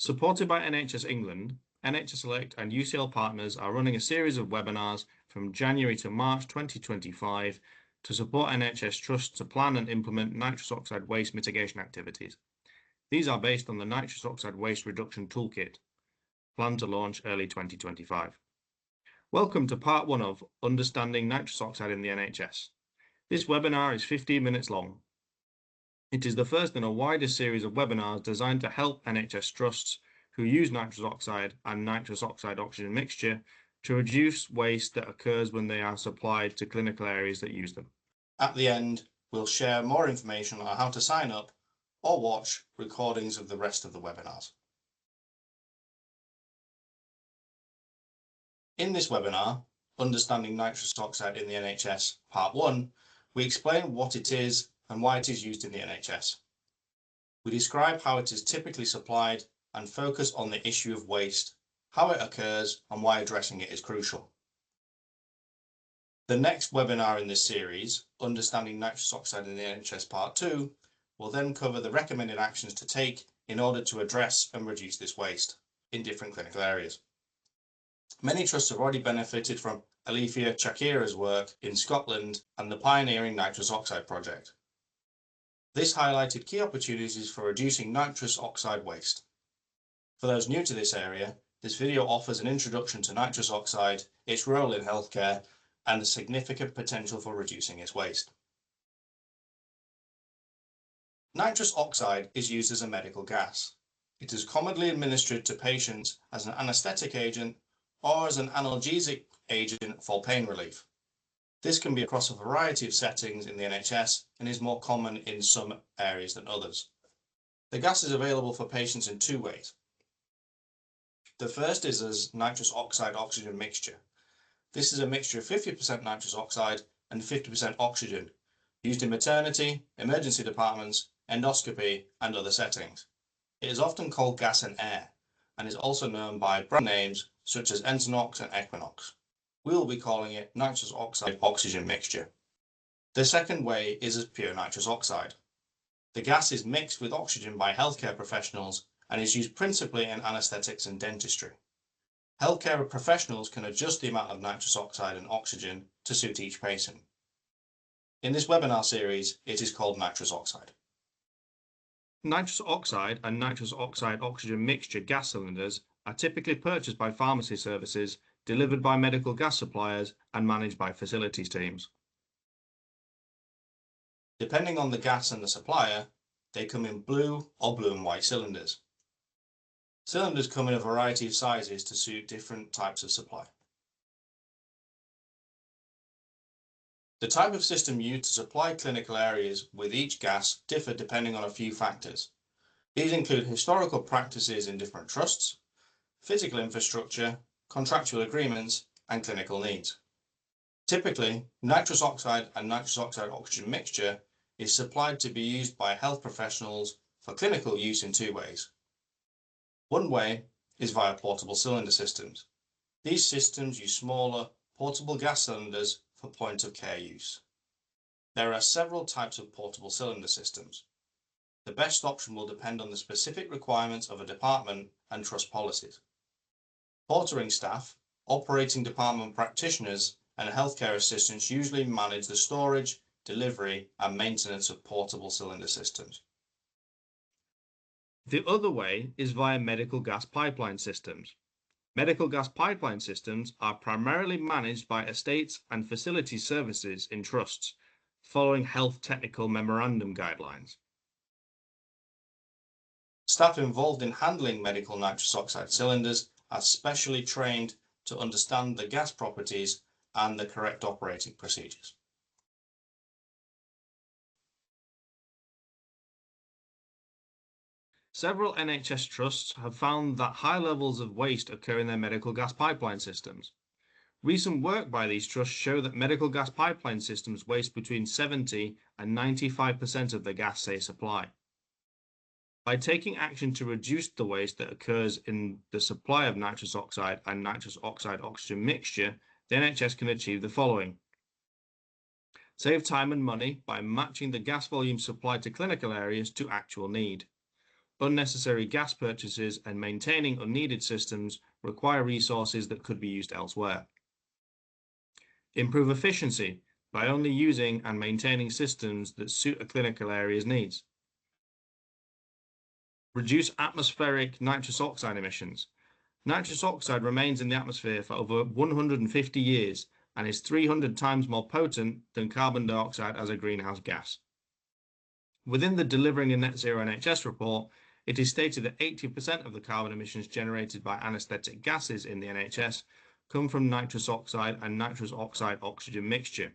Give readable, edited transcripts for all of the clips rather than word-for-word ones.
Supported by NHS England, NHS Select and UCL partners are running a series of webinars from January to March 2025 to support NHS trusts to plan and implement nitrous oxide waste mitigation activities. These are based on the nitrous oxide waste reduction toolkit, planned to launch early 2025. Welcome to part 1 of Understanding Nitrous Oxide in the NHS. This webinar is 15 minutes long. It is the first in a wider series of webinars designed to help NHS trusts who use nitrous oxide and nitrous oxide oxygen mixture to reduce waste that occurs when they are supplied to clinical areas that use them. At the end, we'll share more information on how to sign up or watch recordings of the rest of the webinars. In this webinar, Understanding Nitrous Oxide in the NHS, Part 1, we explain what it is and why it is used in the NHS. We describe how it is typically supplied and focus on the issue of waste, how it occurs and why addressing it is crucial. The next webinar in this series, Understanding Nitrous Oxide in the NHS Part 2, will then cover the recommended actions to take in order to address and reduce this waste in different clinical areas. Many trusts have already benefited from Alethea Chakira's work in Scotland and the pioneering nitrous oxide project. This highlighted key opportunities for reducing nitrous oxide waste. For those new to this area, this video offers an introduction to nitrous oxide, its role in healthcare, and the significant potential for reducing its waste. Nitrous oxide is used as a medical gas. It is commonly administered to patients as an anaesthetic agent or as an analgesic agent for pain relief. This can be across a variety of settings in the NHS and is more common in some areas than others. The gas is available for patients in two ways. The first is as nitrous oxide oxygen mixture. This is a mixture of 50% nitrous oxide and 50% oxygen, used in maternity, emergency departments, endoscopy, and other settings. It is often called gas and air, and is also known by brand names such as Entonox and Equinox. We will be calling it nitrous oxide oxygen mixture. The second way is as pure nitrous oxide. The gas is mixed with oxygen by healthcare professionals and is used principally in anaesthetics and dentistry. Healthcare professionals can adjust the amount of nitrous oxide and oxygen to suit each patient. In this webinar series, it is called nitrous oxide. Nitrous oxide and nitrous oxide oxygen mixture gas cylinders are typically purchased by pharmacy services, delivered by medical gas suppliers, and managed by facilities teams. Depending on the gas and the supplier, they come in blue or blue and white cylinders. Cylinders come in a variety of sizes to suit different types of supply. The type of system used to supply clinical areas with each gas differ depending on a few factors. These include historical practices in different trusts, physical infrastructure, contractual agreements, and clinical needs. Typically, nitrous oxide and nitrous oxide oxygen mixture is supplied to be used by health professionals for clinical use in two ways. One way is via portable cylinder systems. These systems use smaller, portable gas cylinders for point of care use. There are several types of portable cylinder systems. The best option will depend on the specific requirements of a department and trust policies. Portering staff, operating department practitioners, and healthcare assistants usually manage the storage, delivery, and maintenance of portable cylinder systems. The other way is via medical gas pipeline systems. Medical gas pipeline systems are primarily managed by estates and facility services in trusts, following health technical memorandum guidelines. Staff involved in handling medical nitrous oxide cylinders are specially trained to understand the gas properties and the correct operating procedures. Several NHS trusts have found that high levels of waste occur in their medical gas pipeline systems. Recent work by these trusts show that medical gas pipeline systems waste between 70 and 95% of the gas they supply. By taking action to reduce the waste that occurs in the supply of nitrous oxide and nitrous oxide oxygen mixture, the NHS can achieve the following. Save time and money by matching the gas volume supplied to clinical areas to actual need. Unnecessary gas purchases and maintaining unneeded systems require resources that could be used elsewhere. Improve efficiency by only using and maintaining systems that suit a clinical area's needs. Reduce atmospheric nitrous oxide emissions. Nitrous oxide remains in the atmosphere for over 150 years and is 300 times more potent than carbon dioxide as a greenhouse gas. Within the Delivering a Net Zero NHS report, it is stated that 80% of the carbon emissions generated by anaesthetic gases in the NHS come from nitrous oxide and nitrous oxide oxygen mixture.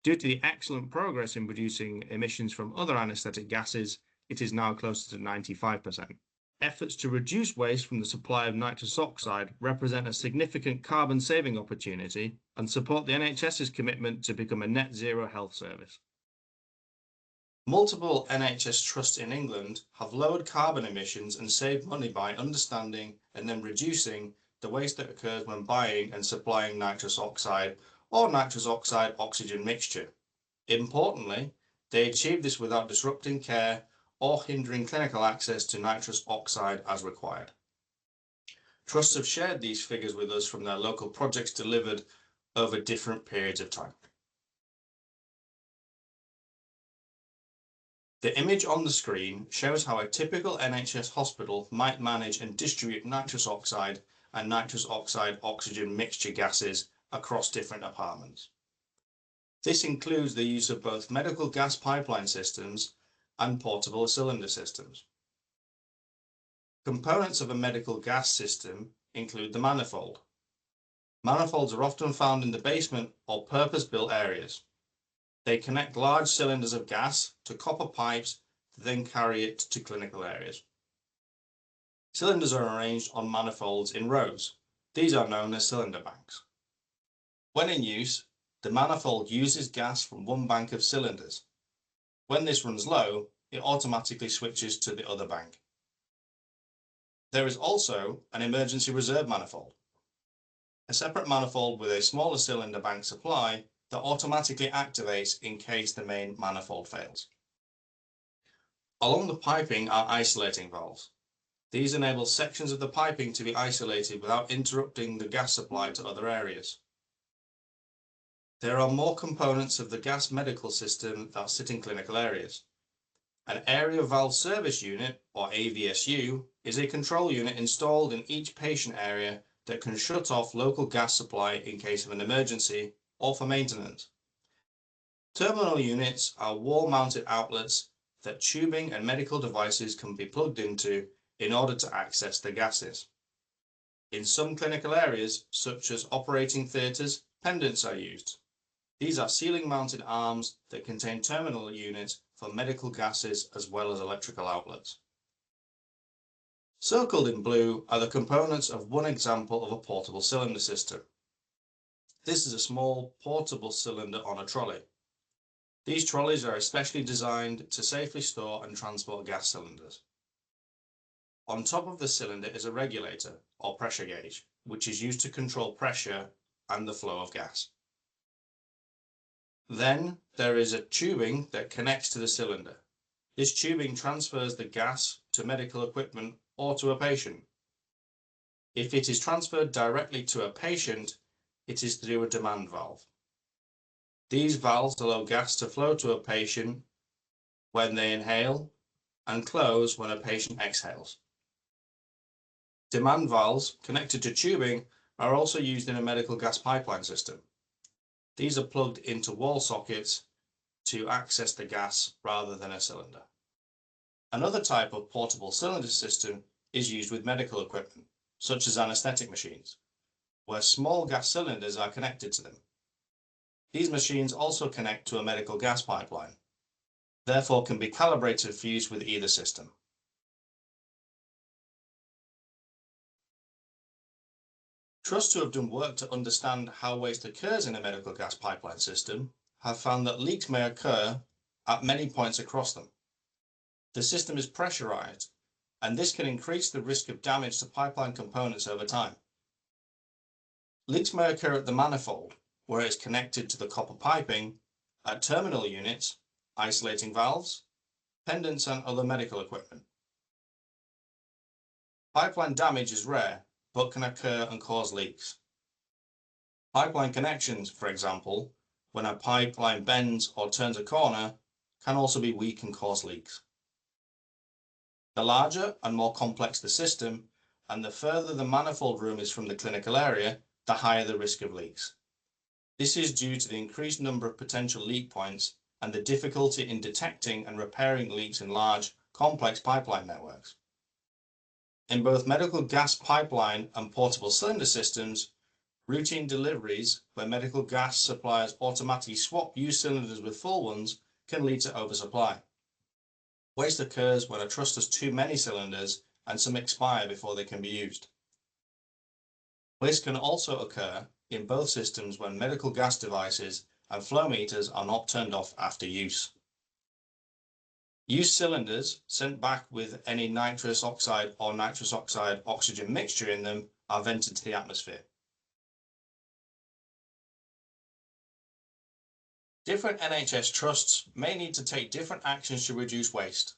Due to the excellent progress in reducing emissions from other anaesthetic gases, it is now closer to 95%. Efforts to reduce waste from the supply of nitrous oxide represent a significant carbon saving opportunity and support the NHS's commitment to become a net zero health service. Multiple NHS trusts in England have lowered carbon emissions and saved money by understanding and then reducing the waste that occurs when buying and supplying nitrous oxide or nitrous oxide oxygen mixture. Importantly, they achieve this without disrupting care or hindering clinical access to nitrous oxide as required. Trusts have shared these figures with us from their local projects delivered over different periods of time. The image on the screen shows how a typical NHS hospital might manage and distribute nitrous oxide and nitrous oxide oxygen mixture gases across different apartments. This includes the use of both medical gas pipeline systems and portable cylinder systems. Components of a medical gas system include the manifold. Manifolds are often found in the basement or purpose-built areas. They connect large cylinders of gas to copper pipes to then carry it to clinical areas. Cylinders are arranged on manifolds in rows. These are known as cylinder banks. When in use, the manifold uses gas from one bank of cylinders. When this runs low, it automatically switches to the other bank. There is also an emergency reserve manifold, a separate manifold with a smaller cylinder bank supply that automatically activates in case the main manifold fails. Along the piping are isolating valves. These enable sections of the piping to be isolated without interrupting the gas supply to other areas. There are more components of the gas medical system that sit in clinical areas. An area valve service unit, or AVSU, is a control unit installed in each patient area that can shut off local gas supply in case of an emergency or for maintenance. Terminal units are wall-mounted outlets that tubing and medical devices can be plugged into in order to access the gases. In some clinical areas, such as operating theatres, pendants are used. These are ceiling-mounted arms that contain terminal units for medical gases as well as electrical outlets. Circled in blue are the components of one example of a portable cylinder system. This is a small portable cylinder on a trolley. These trolleys are especially designed to safely store and transport gas cylinders. On top of the cylinder is a regulator, or pressure gauge, which is used to control pressure and the flow of gas. Then there is a tubing that connects to the cylinder. This tubing transfers the gas to medical equipment or to a patient. If it is transferred directly to a patient, it is through a demand valve. These valves allow gas to flow to a patient when they inhale and close when a patient exhales. Demand valves connected to tubing are also used in a medical gas pipeline system. These are plugged into wall sockets to access the gas rather than a cylinder. Another type of portable cylinder system is used with medical equipment, such as anaesthetic machines, where small gas cylinders are connected to them. These machines also connect to a medical gas pipeline, therefore can be calibrated for use with either system. Trusts who have done work to understand how waste occurs in a medical gas pipeline system have found that leaks may occur at many points across them. The system is pressurized, and this can increase the risk of damage to pipeline components over time. Leaks may occur at the manifold, where it is connected to the copper piping, at terminal units, isolating valves, pendants and other medical equipment. Pipeline damage is rare, but can occur and cause leaks. Pipeline connections, for example, when a pipeline bends or turns a corner, can also be weak and cause leaks. The larger and more complex the system, and the further the manifold room is from the clinical area, the higher the risk of leaks. This is due to the increased number of potential leak points and the difficulty in detecting and repairing leaks in large, complex pipeline networks. In both medical gas pipeline and portable cylinder systems, routine deliveries where medical gas suppliers automatically swap used cylinders with full ones can lead to oversupply. Waste occurs when a truss has too many cylinders and some expire before they can be used. Waste can also occur in both systems when medical gas devices and flow meters are not turned off after use. Used cylinders sent back with any nitrous oxide or nitrous oxide oxygen mixture in them are vented to the atmosphere. Different NHS trusts may need to take different actions to reduce waste.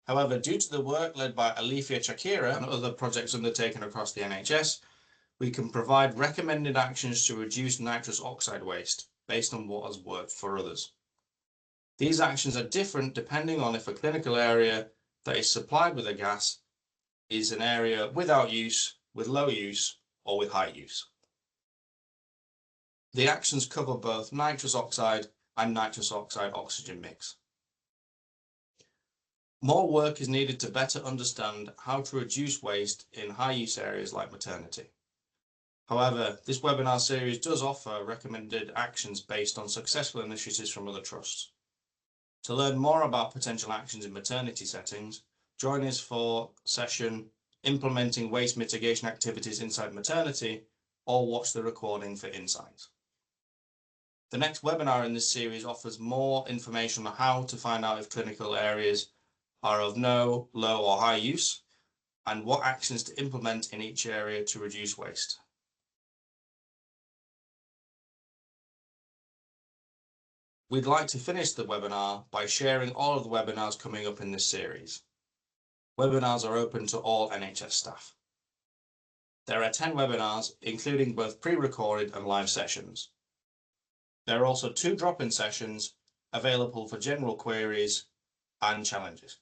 However, due to the work led by Alifia Chakira and other projects undertaken across the NHS, we can provide recommended actions to reduce nitrous oxide waste based on what has worked for others. These actions are different depending on if a clinical area that is supplied with a gas is an area without use, with low use, or with high use. The actions cover both nitrous oxide and nitrous oxide oxygen mix. More work is needed to better understand how to reduce waste in high use areas like maternity. However, this webinar series does offer recommended actions based on successful initiatives from other trusts. To learn more about potential actions in maternity settings, join us for session Implementing Waste Mitigation Activities Inside Maternity, or watch the recording for insights. The next webinar in this series offers more information on how to find out if clinical areas are of no, low or high use, and what actions to implement in each area to reduce waste. We'd like to finish the webinar by sharing all of the webinars coming up in this series. Webinars are open to all NHS staff. There are 10 webinars, including both pre-recorded and live sessions. There are also 2 drop-in sessions available for general queries and challenges.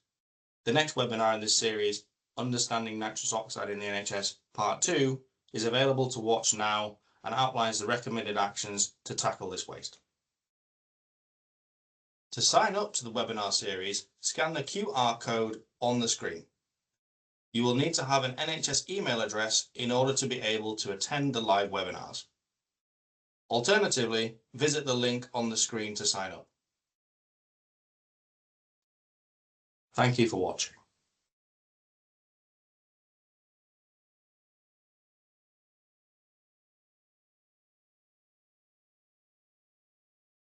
The next webinar in this series, Understanding Nitrous Oxide in the NHS Part 2, is available to watch now and outlines the recommended actions to tackle this waste. To sign up to the webinar series, scan the QR code on the screen. You will need to have an NHS email address in order to be able to attend the live webinars. Alternatively, visit the link on the screen to sign up. Thank you for watching.